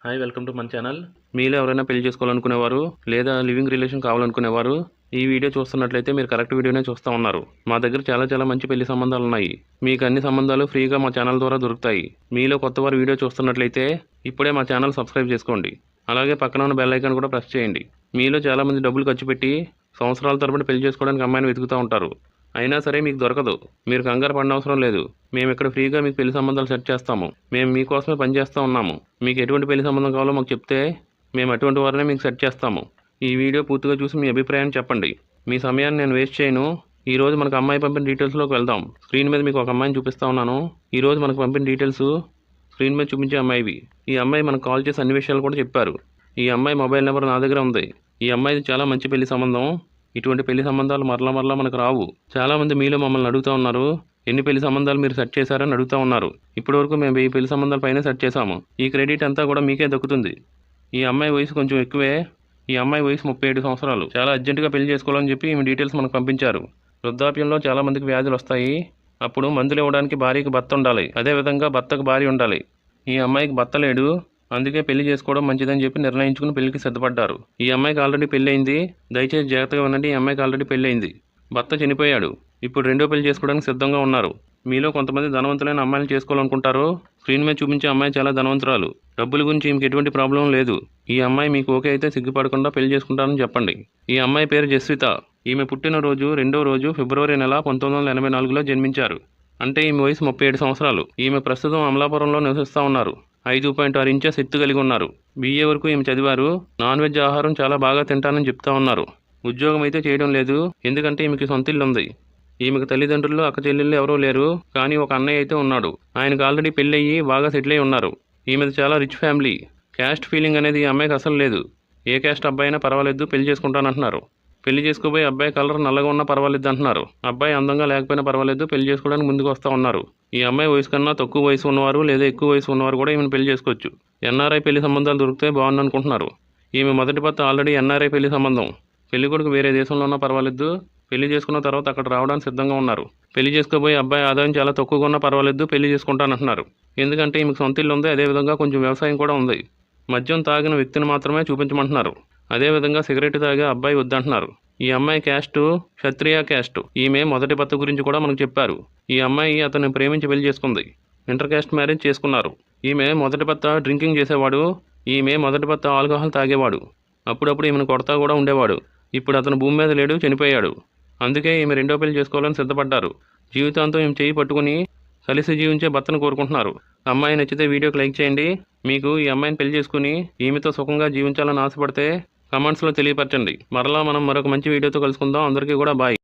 Hi welcome to మన channel. మీలో ఎవరైనా పెళ్లి చేసుకోవాలనుకునేవారు లేదా లివింగ్ రిలేషన్ కావాలనుకునేవారు ఈ వీడియో చూస్తున్నట్లయితే మీరు కరెక్ట్ వీడియోనే చూస్తూ ఉన్నారు. మా దగ్గర చాలా మంచి పెళ్లి సంబంధాలు ఉన్నాయి. మీకు అన్ని సంబంధాలు ఫ్రీగా మా ఛానల్ ద్వారా దొరుకుతాయి. మీలో కొత్తవారు వీడియో చూస్తున్నట్లయితే ఇప్పుడే మా ఛానల్ సబ్స్క్రైబ్ చేసుకోండి. అలాగే పక్కన ఉన్న బెల్ ఐకాన్ కూడా ప్రెస్ చేయండి. మీలో చాలామంది డబ్బులు ఖర్చు పెట్టి సంవత్సరాల తరబడి పెళ్లి చేసుకోవడానికి అమ్మాయిని వెతుకుతూ ఉంటారు. అయినా సరే మీకు దొరకదు. మీరు కంగారు పడిన అవసరం లేదు. మేము ఇక్కడ ఫ్రీగా మీకు పెళ్లి సంబంధాలు సెట్ చేస్తాము. మేము మీకోసమే పనిచేస్తూ ఉన్నాము. మీకు ఎటువంటి పెళ్లి సంబంధం కావాలో మాకు చెప్తే మేము అటువంటి వారినే మీకు సెట్ చేస్తాము. ఈ వీడియో పూర్తిగా చూసి మీ అభిప్రాయాన్ని చెప్పండి. మీ సమయాన్ని నేను వేస్ట్ చేయను. ఈరోజు మనకు అమ్మాయి పంపిన డీటెయిల్స్లోకి వెళ్దాం. స్క్రీన్ మీద మీకు ఒక అమ్మాయిని చూపిస్తా ఉన్నాను. ఈరోజు మనకు పంపిన డీటెయిల్స్ స్క్రీన్ మీద చూపించే అమ్మాయివి. ఈ అమ్మాయి మనకు కాల్ చేసి అన్ని విషయాలు కూడా చెప్పారు. ఈ అమ్మాయి మొబైల్ నెంబర్ నా దగ్గర ఉంది. ఈ అమ్మాయిది చాలా మంచి పెళ్లి సంబంధం. ఇటువంటి పెళ్లి సంబంధాలు మరలా మనకు రావు. చాలామంది మీలో మమ్మల్ని అడుగుతూ ఉన్నారు, ఎన్ని పెళ్లి సంబంధాలు మీరు సెట్ చేశారని అడుగుతూ ఉన్నారు. ఇప్పటివరకు మేము 1000 పెళ్లి సంబంధాల పైన సెట్ చేశాము. ఈ క్రెడిట్ అంతా కూడా మీకే దక్కుతుంది. ఈ అమ్మాయి వయసు కొంచెం ఎక్కువే. ఈ అమ్మాయి వయసు 37 సంవత్సరాలు. చాలా అర్జెంటుగా పెళ్లి చేసుకోవాలని చెప్పి ఈమె డీటెయిల్స్ మనకు పంపించారు. వృద్ధాప్యంలో చాలామందికి వ్యాధులు వస్తాయి. అప్పుడు మందులు ఇవ్వడానికి భార్యకి భర్త ఉండాలి. అదేవిధంగా భర్తకు భార్య ఉండాలి. ఈ అమ్మాయికి భర్త లేడు. అందుకే పెళ్లి చేసుకోవడం మంచిదని చెప్పి నిర్ణయించుకుని పెళ్లికి సిద్ధపడ్డారు. ఈ అమ్మాయికి ఆల్రెడీ పెళ్ళయింది. దయచేసి జాగ్రత్తగా వినండి. ఈ అమ్మాయికి ఆల్రెడీ పెళ్ళయింది. భర్త చనిపోయాడు. ఇప్పుడు రెండో పెళ్లి చేసుకోవడానికి సిద్ధంగా ఉన్నారు. మీలో కొంతమంది ధనవంతులైన అమ్మాయిని చేసుకోవాలనుకుంటారు. స్క్రీన్ మీద చూపించే అమ్మాయి చాలా ధనవంతురాలు. డబ్బుల గురించి ఈమెకి ఎటువంటి ప్రాబ్లం లేదు. ఈ అమ్మాయి మీకు ఓకే అయితే సిగ్గుపడకుండా పెళ్లి చేసుకుంటారని చెప్పండి. ఈ అమ్మాయి పేరు జస్విత. ఈమె పుట్టినరోజు 2వ రోజు ఫిబ్రవరి నెల 1984లో జన్మించారు. అంటే ఈమె వయసు 37 సంవత్సరాలు. ఈమె ప్రస్తుతం అమలాపురంలో నివసిస్తూ ఉన్నారు. 5.6 ఇంచెస్ ఎత్తు కలిగి ఉన్నారు. BA వరకు ఈమె చదివారు. నాన్ వెజ్ ఆహారం చాలా బాగా తింటానని చెప్తా ఉన్నారు. ఉద్యోగం అయితే చేయడం లేదు. ఎందుకంటే ఈమెకి సొంత ఇల్లు ఉంది. ఈమెకు తల్లిదండ్రులు అక్క చెల్లెళ్ళు ఎవరూ లేరు. కానీ ఒక అన్నయ్య అయితే ఉన్నాడు. ఆయనకు ఆల్రెడీ పెళ్ళయ్యి బాగా సెటిల్ అయి ఉన్నారు. ఈమెది చాలా రిచ్ ఫ్యామిలీ. క్యాస్ట్ ఫీలింగ్ అనేది ఈ అమ్మాయికి అసలు లేదు. ఏ క్యాస్ట్ అబ్బాయి అయినా పర్వాలేదు, పెళ్లి చేసుకుంటానంటున్నారు. పెళ్లి చేసుకోబోయే అబ్బాయి కలర్ నల్లగా ఉన్నా పర్వాలేదు అంటున్నారు. అబ్బాయి అందంగా లేకపోయినా పర్వాలేదు, పెళ్లి చేసుకోవడానికి ముందుకు వస్తూ ఉన్నారు. ఈ అమ్మాయి వయసు కన్నా తక్కువ వయసు ఉన్నవారు లేదా ఎక్కువ వయసు ఉన్నవారు కూడా ఈమెను పెళ్లి చేసుకోవచ్చు. NRI పెళ్లి సంబంధాలు దొరికితే బాగుంది అనుకుంటున్నారు. ఈమె మొదటి భర్త ఆల్రెడీ NRI పెళ్లి సంబంధం. పెళ్లి కొడుకు వేరే దేశంలో ఉన్నా పర్వాలేదు, పెళ్లి చేసుకున్న తర్వాత అక్కడ రావడానికి సిద్ధంగా ఉన్నారు. పెళ్లి చేసుకోబోయే అబ్బాయి ఆదాయం చాలా తక్కువగా ఉన్నా పర్వాలేదు, పెళ్లి చేసుకుంటానంటున్నారు. ఎందుకంటే ఈమెకు సొంత ఇల్లు ఉంది. అదేవిధంగా కొంచెం వ్యవసాయం కూడా ఉంది. మద్యం తాగిన వ్యక్తిని మాత్రమే చూపించమంటున్నారు. అదేవిధంగా సిగరెట్ తాగే అబ్బాయి వద్దంటున్నారు. ఈ అమ్మాయి క్యాస్టు క్షత్రియ క్యాస్టు. ఈమె మొదటి భర్త గురించి కూడా మనకు చెప్పారు. ఈ అమ్మాయి అతన్ని ప్రేమించి పెళ్లి చేసుకుంది. ఇంటర్ క్యాస్ట్ మ్యారేజ్ చేసుకున్నారు. ఈమె మొదటి భర్త డ్రింకింగ్ చేసేవాడు. ఈమె మొదటి భర్త ఆల్కహాల్ తాగేవాడు. అప్పుడప్పుడు ఈమెను కొడతా కూడా ఉండేవాడు. ఇప్పుడు అతను భూమి మీద లేడు, చనిపోయాడు. అందుకే ఈమె రెండో పెళ్లి చేసుకోవాలని సిద్ధపడ్డారు. జీవితాంతం ఈమె చేయి పట్టుకుని కలిసి జీవించే భర్తను కోరుకుంటున్నారు. అమ్మాయి నచ్చితే వీడియోకి లైక్ చేయండి. మీకు ఈ అమ్మాయిని పెళ్లి చేసుకుని ఈమెతో సుఖంగా జీవించాలని ఆశపడితే కమెంట్స్లో తెలియపరచండి. మరలా మనం మరొక మంచి వీడియోతో కలుసుకుందాం. అందరికీ కూడా బాయ్.